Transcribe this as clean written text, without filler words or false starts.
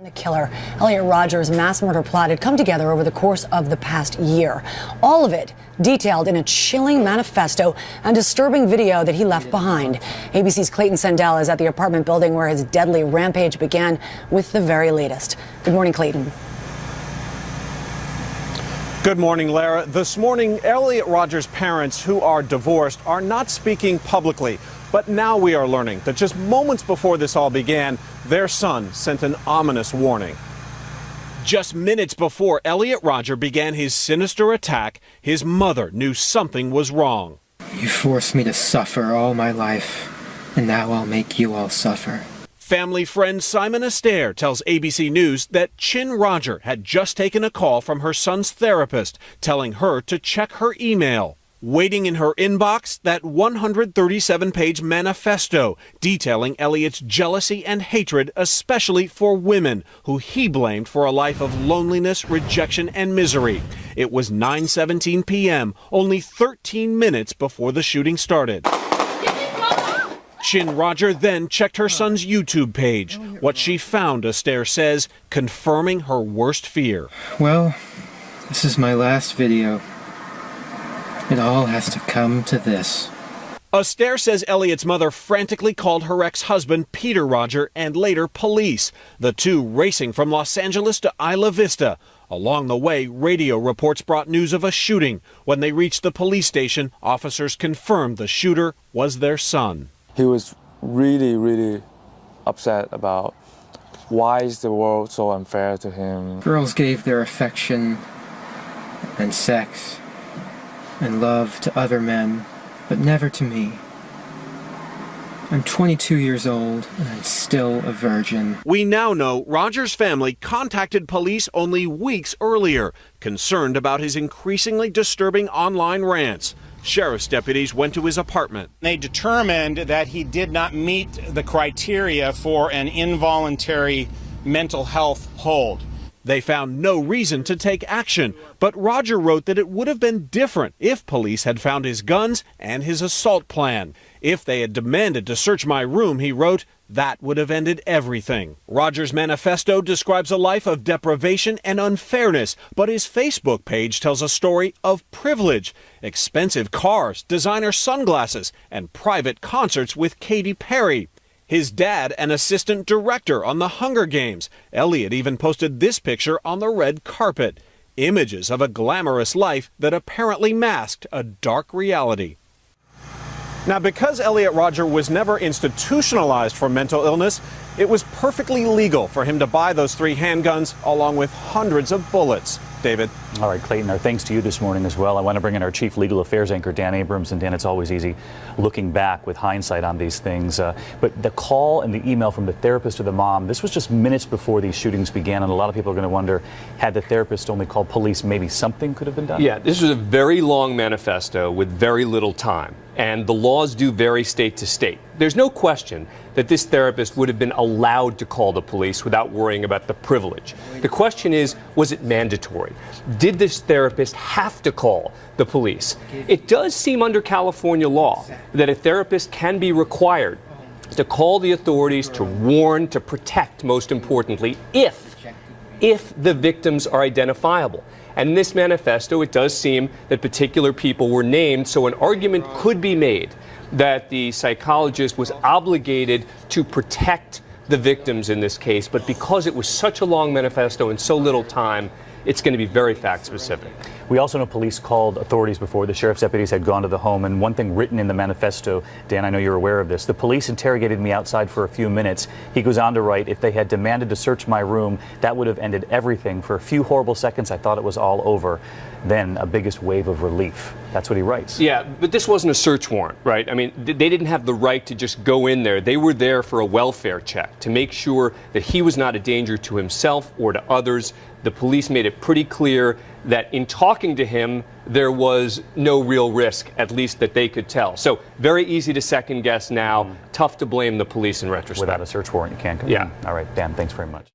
The killer, Elliot Rodger's mass murder plot had come together over the course of the past year. All of it detailed in a chilling manifesto and disturbing video that he left behind. ABC's Clayton Sandell is at the apartment building where his deadly rampage began with the very latest. Good morning, Clayton. Good morning, Lara. This morning, Elliot Rodger's parents, who are divorced, are not speaking publicly. But now we are learning that just moments before this all began, their son sent an ominous warning. Just minutes before Elliot Rodger began his sinister attack, his mother knew something was wrong. You forced me to suffer all my life, and now I'll make you all suffer. Family friend Simon Astaire tells ABC News that Chin Rodger had just taken a call from her son's therapist, telling her to check her email. Waiting in her inbox, that 137-page manifesto detailing Elliot's jealousy and hatred, especially for women, who he blamed for a life of loneliness, rejection, and misery. It was 9:17 p.m., only 13 minutes before the shooting started. Chin Rodger then checked her son's YouTube page. What she found, Astaire says, confirming her worst fear. Well, this is my last video. It all has to come to this. Astaire says Elliot's mother frantically called her ex-husband, Peter Rodger, and later police, the two racing from Los Angeles to Isla Vista. Along the way, radio reports brought news of a shooting. When they reached the police station, officers confirmed the shooter was their son. He was really upset about why is the world so unfair to him. Girls gave their affection and sex and love to other men, but never to me. I'm 22 years old, and I'm still a virgin. We now know Rodger's family contacted police only weeks earlier, concerned about his increasingly disturbing online rants. Sheriff's deputies went to his apartment. They determined that he did not meet the criteria for an involuntary mental health hold. They found no reason to take action, but Rodger wrote that it would have been different if police had found his guns and his assault plan. If they had demanded to search my room, he wrote, that would have ended everything. Rodger's manifesto describes a life of deprivation and unfairness, but his Facebook page tells a story of privilege, expensive cars, designer sunglasses, and private concerts with Katy Perry. His dad, an assistant director on the Hunger Games. Elliot even posted this picture on the red carpet. Images of a glamorous life that apparently masked a dark reality. Now, because Elliot Rodger was never institutionalized for mental illness, it was perfectly legal for him to buy those 3 handguns along with hundreds of bullets. David. All right, Clayton, our thanks to you this morning as well. I want to bring in our chief legal affairs anchor, Dan Abrams. And Dan, it's always easy looking back with hindsight on these things. But the call and the email from the therapist to the mom, this was just minutes before these shootings began. And a lot of people are going to wonder, had the therapist only called police, maybe something could have been done? Yeah, this was a very long manifesto with very little time. And the laws do vary state to state. There's no question that this therapist would have been allowed to call the police without worrying about the privilege. The question is, was it mandatory? Did this therapist have to call the police? It does seem under California law that a therapist can be required to call the authorities, to warn, to protect, most importantly, if the victims are identifiable. And in this manifesto, it does seem that particular people were named, so an argument could be made that the psychologist was obligated to protect the victims in this case, but because it was such a long manifesto and so little time, it's going to be very fact-specific. We also know police called authorities before the sheriff's deputies had gone to the home, and one thing written in the manifesto, Dan, I know you're aware of this, the police interrogated me outside for a few minutes. He goes on to write, if they had demanded to search my room, that would have ended everything. For a few horrible seconds, I thought it was all over. Then a biggest wave of relief. That's what he writes. Yeah, but this wasn't a search warrant, right? I mean, they didn't have the right to just go in there. They were there for a welfare check to make sure that he was not a danger to himself or to others. The police made it pretty clear that in talking to him, there was no real risk, at least that they could tell. So very easy to second guess now. Tough to blame the police in retrospect. Without a search warrant, you can't come in. All right, Dan, thanks very much.